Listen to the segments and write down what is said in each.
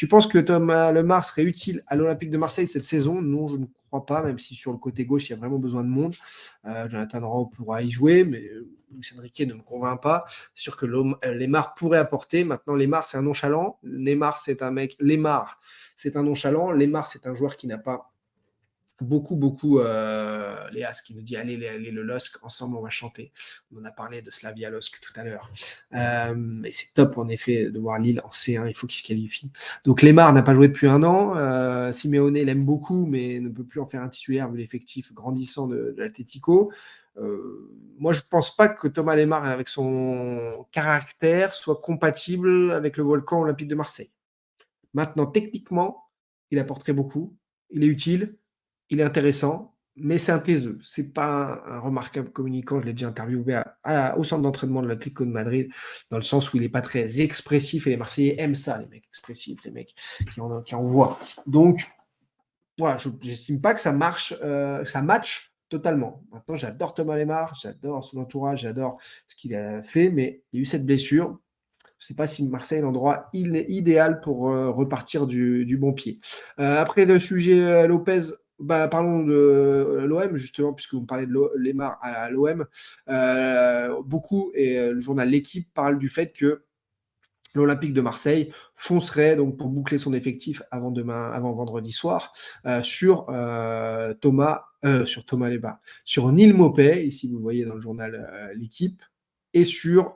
Tu penses que Thomas Lemar serait utile à l'Olympique de Marseille cette saison? Non, je ne crois pas, même si sur le côté gauche, il y a vraiment besoin de monde. Jonathan Rowe pourra y jouer, mais Luis Enrique ne me convainc pas. C'est sûr que Lemar pourrait apporter. Maintenant, Lemar, c'est un nonchalant. Lemar, c'est un mec. Lemar, c'est un nonchalant. Lemar, c'est un joueur qui n'a pas beaucoup, Léa, ce qui nous dit allez, le LOSC, ensemble on va chanter. On en a parlé de Slavia LOSC tout à l'heure. Et c'est top en effet de voir Lille en C1, il faut qu'il se qualifie. Donc Lemar n'a pas joué depuis un an. Simeone l'aime beaucoup, mais ne peut plus en faire un titulaire vu l'effectif grandissant de l'Atlético. Moi, je ne pense pas que Thomas Lemar, avec son caractère, soit compatible avec le Volcan Olympique de Marseille. Maintenant, techniquement, il apporterait beaucoup. Il est utile. Il est intéressant, mais c'est un taiseux. C'est pas un remarquable communicant. Je l'ai déjà interviewé au centre d'entraînement de l'Atlético de Madrid, dans le sens où il n'est pas très expressif, et les Marseillais aiment ça, les mecs expressifs, les mecs qui envoient. Donc, voilà, je n'estime pas que ça marche, ça match totalement. Maintenant, j'adore Thomas Lemar, j'adore son entourage, j'adore ce qu'il a fait, mais il y a eu cette blessure. Je ne sais pas si Marseille est l'endroit idéal pour repartir du bon pied. Après le sujet Lopez, parlons de l'OM, justement, puisque vous me parlez de Lemar à l'OM. Beaucoup, et le journal L'Équipe parle du fait que l'Olympique de Marseille foncerait donc pour boucler son effectif avant vendredi soir sur Thomas Lemar, sur Neil Maupay, ici vous le voyez dans le journal L'Équipe, et sur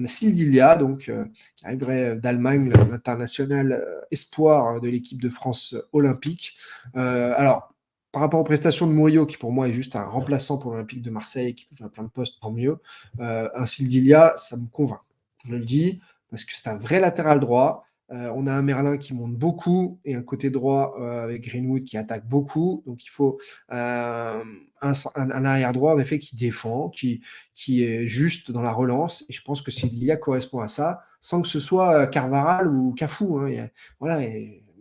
Sildilia, donc, qui arriverait d'Allemagne, l'international espoir de l'équipe de France olympique. Alors, par rapport aux prestations de Murillo, qui pour moi est juste un remplaçant pour l'Olympique de Marseille, qui peut jouer à plein de postes, tant mieux, un Sildilia, ça me convainc. Je le dis, parce que c'est un vrai latéral droit. On a un Merlin qui monte beaucoup et un côté droit avec Greenwood qui attaque beaucoup. Donc il faut un arrière droit en effet qui défend, qui est juste dans la relance. Et je pense que Sildilia correspond à ça, sans que ce soit Carvaral ou Cafu. Hein. Voilà,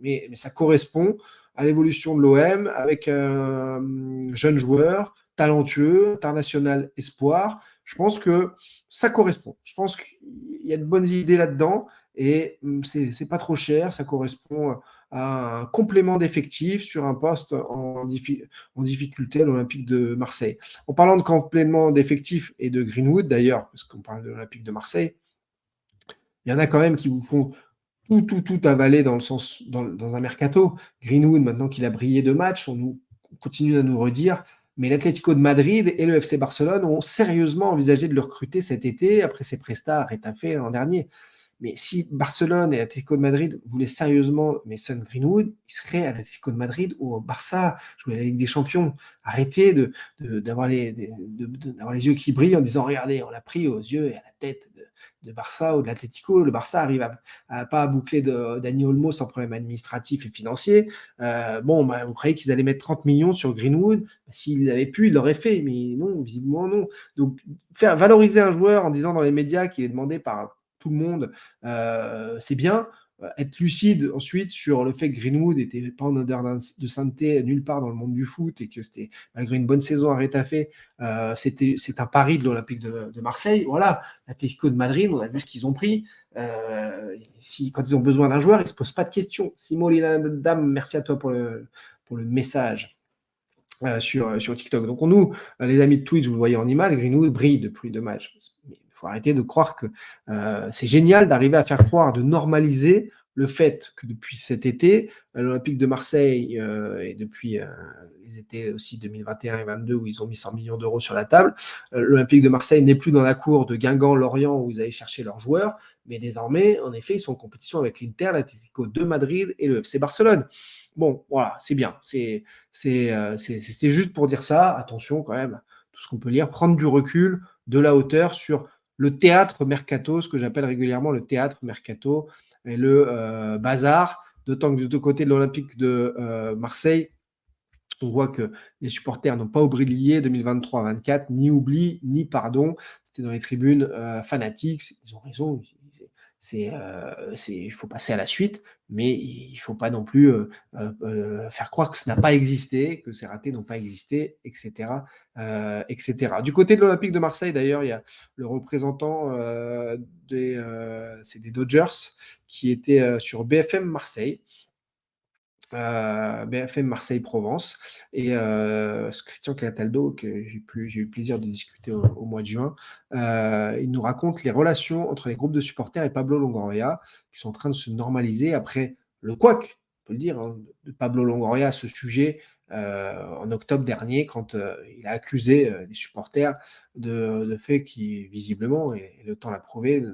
mais ça correspond à l'évolution de l'OM avec un jeune joueur talentueux, international espoir. Je pense que ça correspond. Je pense qu'il y a de bonnes idées là-dedans et c'est pas trop cher. Ça correspond à un complément d'effectifs sur un poste en difficulté à l'Olympique de Marseille. En parlant de complément d'effectifs et de Greenwood, d'ailleurs, parce qu'on parle de l'Olympique de Marseille, il y en a quand même qui vous font tout avaler dans un mercato. Greenwood, maintenant qu'il a brillé de match, on continue à nous redire. Mais l'Atlético de Madrid et le FC Barcelone ont sérieusement envisagé de le recruter cet été, après ses prestats à Retafe l'an dernier. Mais si Barcelone et l'Atlético de Madrid voulaient sérieusement Mason Greenwood, il serait à l'Atlético de Madrid ou au Barça, jouer la Ligue des Champions. Arrêtez d'avoir les yeux qui brillent en disant « Regardez, on l'a pris aux yeux et à la tête de Barça ou de l'Atlético. Le Barça arrive pas à boucler Dani Olmo sans problème administratif et financier. Vous croyez qu'ils allaient mettre 30 millions sur Greenwood? S'ils avaient pu, ils l'auraient fait, mais non, visiblement non. Donc, faire valoriser un joueur en disant dans les médias qu'il est demandé par tout le monde, c'est bien. Être lucide ensuite sur le fait que Greenwood n'était pas en odeur de sainteté nulle part dans le monde du foot et que c'était, malgré une bonne saison à Retafe, c'est un pari de l'Olympique de Marseille. Voilà, l'Atlético de Madrid, on a vu ce qu'ils ont pris. Quand ils ont besoin d'un joueur, ils ne se posent pas de questions. Simon Dame, merci à toi pour le message. Sur TikTok. Donc, nous, les amis de Twitch, vous le voyez en image, Greenwood brille depuis 2 matchs. Il faut arrêter de croire que c'est génial d'arriver à faire croire, de normaliser le fait que depuis cet été, l'Olympique de Marseille et depuis les étés aussi 2021 et 2022 où ils ont mis 100 millions d'euros sur la table, l'Olympique de Marseille n'est plus dans la cour de Guingamp, Lorient où ils allaient chercher leurs joueurs, mais désormais, en effet, ils sont en compétition avec l'Inter, l'Atlético de Madrid et le FC Barcelone. Bon, voilà, c'est bien. C'était juste pour dire ça. Attention quand même, tout ce qu'on peut lire, prendre du recul, de la hauteur sur le théâtre mercato, ce que j'appelle régulièrement le théâtre mercato et le bazar. D'autant que du côté de l'Olympique de Marseille, on voit que les supporters n'ont pas oublié 2023-24, ni oubli, ni pardon. C'était dans les tribunes fanatiques. Ils ont raison. Il faut passer à la suite, mais il faut pas non plus, faire croire que ça n'a pas existé, que ces ratés n'ont pas existé, et cetera, et cetera. Du côté de l'Olympique de Marseille, d'ailleurs, il y a le représentant, c'est des Dodgers qui était, sur BFM Marseille. BFM Marseille-Provence et ce Christian Cataldo, que j'ai eu le plaisir de discuter au mois de juin, il nous raconte les relations entre les groupes de supporters et Pablo Longoria, qui sont en train de se normaliser après le couac, on peut le dire, hein, de Pablo Longoria à ce sujet, en octobre dernier, quand, il a accusé, les supporters de faits qui visiblement, et le temps l'a prouvé,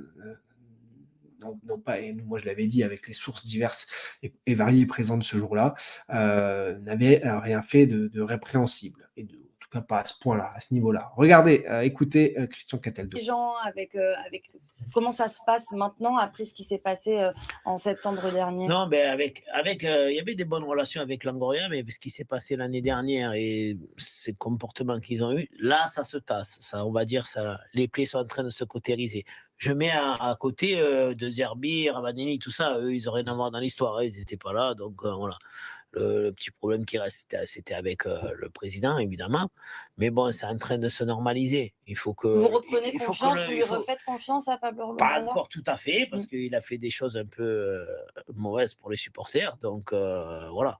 n'ont pas, et moi je l'avais dit avec les sources diverses et variées présentes ce jour-là, n'avaient rien fait de répréhensible, et en tout cas pas à ce point-là, à ce niveau-là. Regardez, écoutez Christian Cataldo. Les gens avec comment ça se passe maintenant après ce qui s'est passé en septembre dernier? Non, il y avait des bonnes relations avec Longoria, mais ce qui s'est passé l'année dernière et ces comportements qu'ils ont eu, là, ça se tasse. Ça, on va dire, ça, les plaies sont en train de se cautériser. Je mets à côté de Zerbi, Ravanelli, tout ça, eux, ils n'ont rien à voir dans l'histoire, hein, ils n'étaient pas là, donc voilà. Le petit problème qui reste, c'était avec le président, évidemment. Mais bon, c'est en train de se normaliser. Il faut que. Vous reprenez il faut confiance, que vous lui refaites confiance à Pablo Pas Longoria? encore tout à fait, parce qu'il a fait des choses un peu mauvaises pour les supporters. Donc voilà.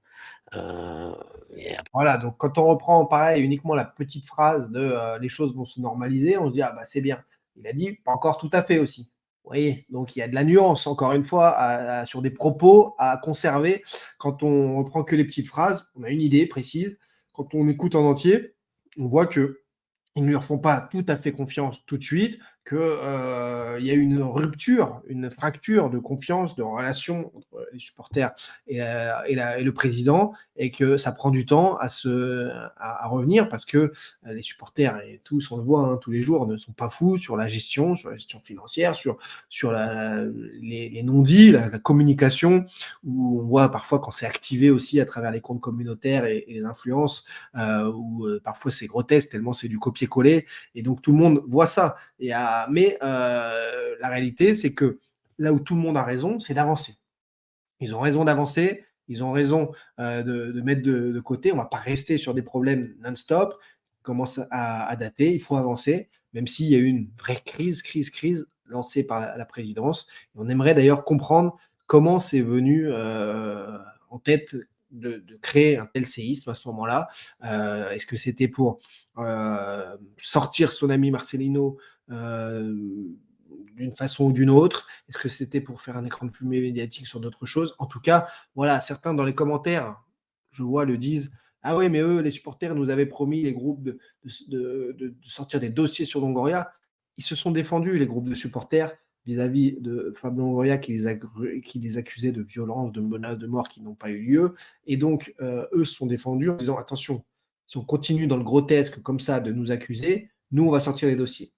Voilà, donc quand on reprend pareil uniquement la petite phrase de les choses vont se normaliser, on se dit ah bah c'est bien. Il a dit pas encore tout à fait aussi. Vous voyez, donc il y a de la nuance encore une fois sur des propos à conserver. Quand on reprend que les petites phrases, on a une idée précise. Quand on écoute en entier, on voit que ils ne lui font pas tout à fait confiance tout de suite, qu'il y a une rupture, une fracture de confiance, de relation entre les supporters et le président, et que ça prend du temps à revenir parce que les supporters, et tous, on le voit hein, tous les jours, ne sont pas fous sur la gestion financière, sur les non-dits, la communication, où on voit parfois quand c'est activé aussi à travers les comptes communautaires et les influences, où parfois c'est grotesque tellement c'est du copier-coller, et donc tout le monde voit ça. Mais la réalité, c'est que là où tout le monde a raison, c'est d'avancer. Ils ont raison d'avancer, ils ont raison de mettre de côté. On ne va pas rester sur des problèmes non-stop, qui commencent à dater. Il faut avancer, même s'il y a eu une vraie crise lancée par la présidence. Et on aimerait d'ailleurs comprendre comment c'est venu en tête de créer un tel séisme à ce moment-là. Est-ce que c'était pour sortir son ami Marcelino d'une façon ou d'une autre? Est-ce que c'était pour faire un écran de fumée médiatique sur d'autres choses? En tout cas, voilà, certains dans les commentaires, je vois, le disent: «Ah oui, mais eux, les supporters nous avaient promis, les groupes, de sortir des dossiers sur Longoria». Ils se sont défendus, les groupes de supporters, vis-à-vis de Fabio Longoria qui les accusait de violence, de menaces de mort qui n'ont pas eu lieu. Et donc, eux se sont défendus en disant: attention, si on continue dans le grotesque comme ça de nous accuser, nous, on va sortir les dossiers.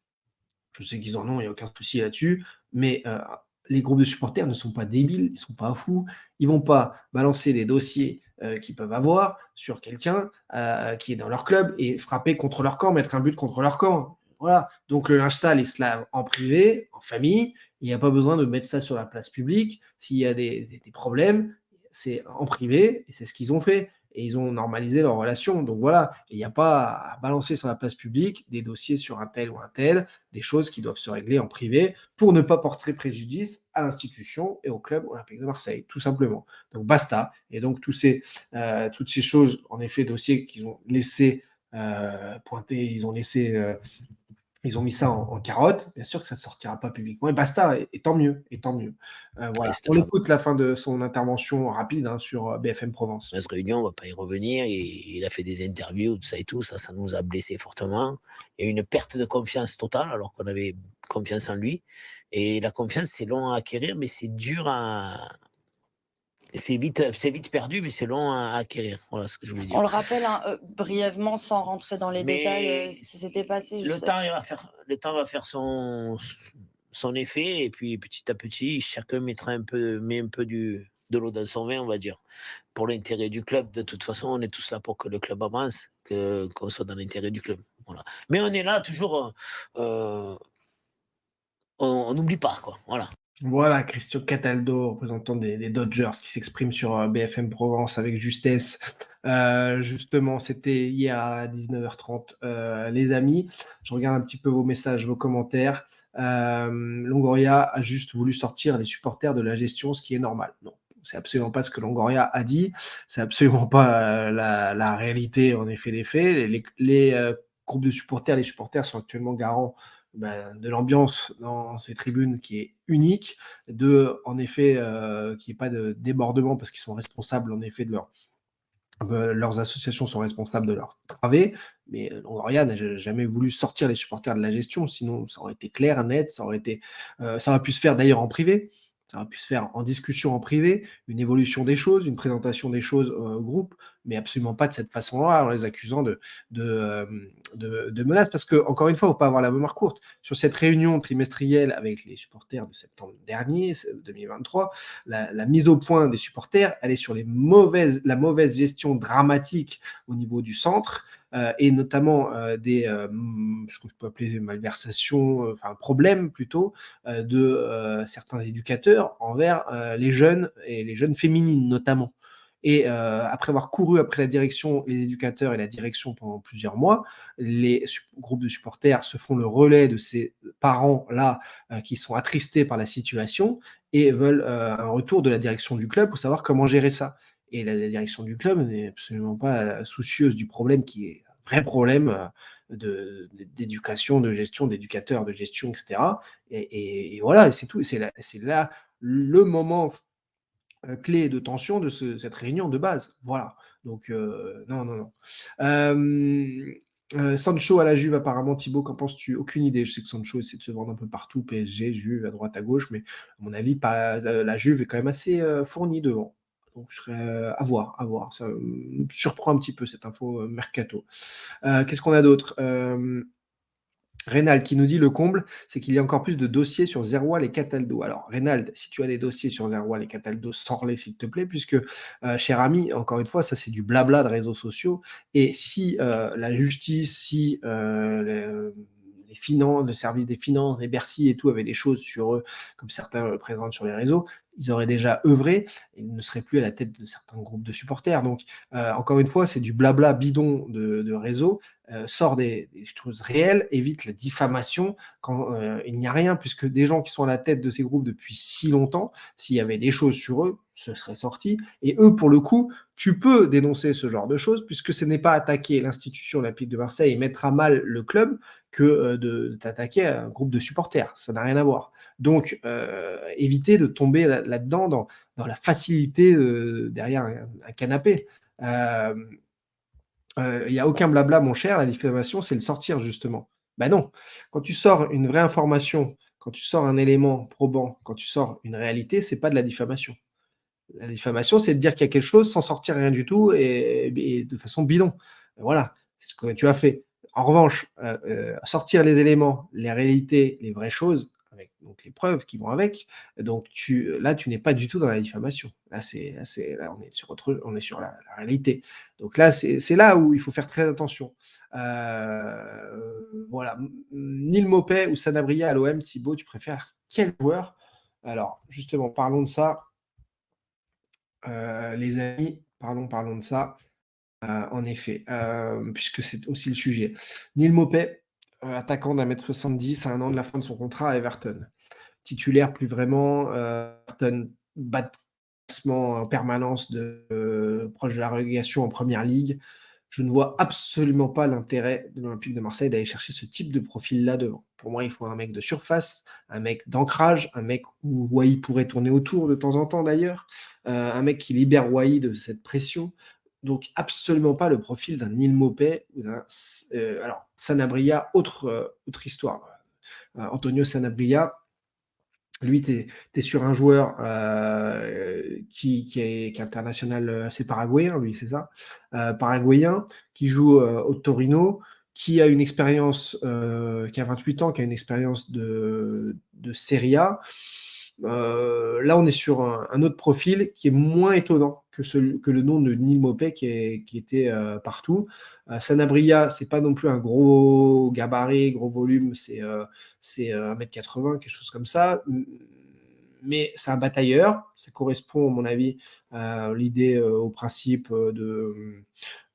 Je sais qu'ils en ont, il n'y a aucun souci là-dessus, mais les groupes de supporters ne sont pas débiles, ils ne sont pas fous, ils ne vont pas balancer des dossiers qu'ils peuvent avoir sur quelqu'un qui est dans leur club et frapper contre leur camp, mettre un but contre leur camp. Voilà, donc le linge sale, il se lave en privé, en famille, il n'y a pas besoin de mettre ça sur la place publique. S'il y a des problèmes, c'est en privé, et c'est ce qu'ils ont fait. Et ils ont normalisé leur relation. Donc voilà, il n'y a pas à balancer sur la place publique des dossiers sur un tel ou un tel, des choses qui doivent se régler en privé pour ne pas porter préjudice à l'institution et au club olympique de Marseille, tout simplement. Donc basta. Et donc toutes ces choses, en effet, dossiers qu'ils ont laissé pointer, ils ont mis ça en carotte. Bien sûr que ça ne sortira pas publiquement. Et basta, et tant mieux, et tant mieux. Voilà. On écoute la fin de son intervention rapide hein, sur BFM Provence. Cette réunion, on ne va pas y revenir. Il a fait des interviews, tout ça et tout. Ça nous a blessés fortement. Il y a eu une perte de confiance totale, alors qu'on avait confiance en lui. Et la confiance, c'est long à acquérir, mais c'est dur à. C'est vite perdu, mais c'est long à acquérir. Voilà ce que je voulais dire. On le rappelle hein, brièvement, sans rentrer dans les détails, ce qui s'était passé. Le temps va faire son effet, et puis petit à petit, chacun met un peu de l'eau dans son vin, on va dire. Pour l'intérêt du club, de toute façon, on est tous là pour que le club avance, qu'on soit dans l'intérêt du club. Voilà. Mais on est là toujours, on n'oublie pas, quoi. Voilà. Voilà, Christian Cataldo, représentant des Dodgers, qui s'exprime sur BFM Provence avec justesse. Justement, c'était hier à 19h30. Les amis, je regarde un petit peu vos messages, vos commentaires. Longoria a juste voulu sortir les supporters de la gestion, ce qui est normal. Non, c'est absolument pas ce que Longoria a dit. C'est absolument pas la réalité, en effet, des faits. Les groupes de supporters, les supporters sont actuellement garants de l'ambiance dans ces tribunes qui est unique, en effet, qu'il n'y ait pas de débordement parce qu'ils sont responsables, en effet, leurs associations sont responsables de leur travée, mais Longoria n'a jamais voulu sortir les supporters de la gestion, sinon ça aurait été clair, net, ça aurait pu se faire d'ailleurs en privé, ça aurait pu se faire en discussion en privé, une évolution des choses, une présentation des choses au groupe, mais absolument pas de cette façon-là, en les accusant de menaces, parce que, encore une fois, il ne faut pas avoir la mémoire courte. Sur cette réunion trimestrielle avec les supporters de septembre dernier, 2023, la mise au point des supporters, elle est sur la mauvaise gestion dramatique au niveau du centre, et notamment ce que je peux appeler malversation, enfin problème plutôt, de certains éducateurs envers les jeunes et les jeunes féminines notamment. Et après avoir couru après la direction, les éducateurs et la direction pendant plusieurs mois, les groupes de supporters se font le relais de ces parents-là qui sont attristés par la situation et veulent un retour de la direction du club pour savoir comment gérer ça. Et la direction du club n'est absolument pas soucieuse du problème qui est un vrai problème d'éducation, de gestion, d'éducateurs, de gestion, etc. Et voilà, c'est tout. C'est là le moment clé de tension de cette réunion de base. Voilà. Donc, non, non, non. Sancho à la Juve, apparemment, Thibaut, qu'en penses-tu? Aucune idée. Je sais que Sancho essaie de se vendre un peu partout, PSG, Juve, à droite, à gauche, mais à mon avis, pas, la Juve est quand même assez fournie devant. Donc, je serais à voir, à voir. Ça me surprend un petit peu cette info mercato. Qu'est-ce qu'on a d'autre? Rénal qui nous dit le comble, c'est qu'il y a encore plus de dossiers sur Zeroual et Cataldo. Alors, Rénal, si tu as des dossiers sur Zeroual et Cataldo, sors-les s'il te plaît, puisque, cher ami, encore une fois, ça c'est du blabla de réseaux sociaux. Et si la justice, si les finances, le service des finances, les Bercy et tout avaient des choses sur eux, comme certains le présentent sur les réseaux, ils auraient déjà œuvré et ils ne seraient plus à la tête de certains groupes de supporters. Donc, encore une fois, c'est du blabla bidon de réseau. Sort des choses réelles, évite la diffamation quand il n'y a rien, puisque des gens qui sont à la tête de ces groupes depuis si longtemps, s'il y avait des choses sur eux, ce serait sorti. Et eux, pour le coup, tu peux dénoncer ce genre de choses, puisque ce n'est pas attaquer l'institution olympique de Marseille et mettre à mal le club que de t'attaquer à un groupe de supporters. Ça n'a rien à voir. Donc, éviter de tomber là-dedans dans la facilité derrière un canapé. Il n'y a aucun blabla, mon cher. La diffamation, c'est le sortir, justement. Ben non. Quand tu sors une vraie information, quand tu sors un élément probant, quand tu sors une réalité, c'est pas de la diffamation. La diffamation, c'est de dire qu'il y a quelque chose sans sortir rien du tout et de façon bidon. Voilà, c'est ce que tu as fait. En revanche, sortir les éléments, les réalités, les vraies choses, avec donc les preuves qui vont avec, donc là, tu n'es pas du tout dans la diffamation. Là, on est sur la réalité. Donc là, c'est là où il faut faire très attention. Voilà. Neil Maupay ou Sanabria à l'OM, Thibaut, tu préfères quel joueur? Alors, justement, parlons de ça. Les amis, parlons de ça, en effet, puisque c'est aussi le sujet. Neil Maupay, attaquant d'1m70 à 1 an de la fin de son contrat à Everton. Titulaire plus vraiment, Everton bas de classement en permanence proche de la relégation en première ligue. Je ne vois absolument pas l'intérêt de l'Olympique de Marseille d'aller chercher ce type de profil-là devant. Pour moi, il faut un mec de surface, un mec d'ancrage, un mec où Wai pourrait tourner autour de temps en temps d'ailleurs, un mec qui libère Wai de cette pression. Donc absolument pas le profil d'un Neil Maupay ou alors Sanabria, autre histoire. Antonio Sanabria, lui, tu es sur un joueur qui est international, c'est paraguayen, lui, c'est ça, paraguayen, qui joue au Torino, qui a une expérience, qui a 28 ans, qui a une expérience de Serie A. Là, on est sur un autre profil qui est moins étonnant que le nom de Neil Maupay qui était partout. Sanabria, c'est pas non plus un gros gabarit, gros volume, c'est 1m80, quelque chose comme ça. mais c'est un batailleur. Ça correspond, à mon avis, à l'idée, au principe de,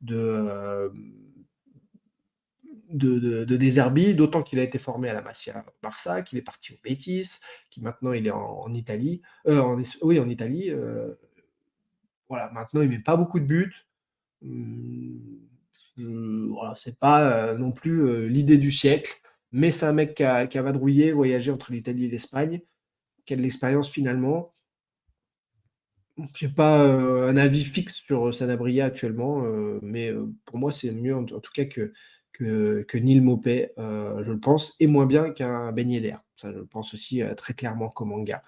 de De Zerbi, d'autant qu'il a été formé à la Masia Barça, qu'il est parti au Betis, qui maintenant il est en Italie, oui, en Italie. Voilà, maintenant il met pas beaucoup de buts. Voilà, c'est pas non plus l'idée du siècle, mais c'est un mec qui a vadrouillé, voyagé entre l'Italie et l'Espagne, qui a de l'expérience finalement. J'ai pas un avis fixe sur Sanabria actuellement, mais pour moi, c'est mieux en tout cas que Neil Maupay, je le pense, et moins bien qu'un Ben Yedder. Ça, je le pense aussi très clairement comme Manga.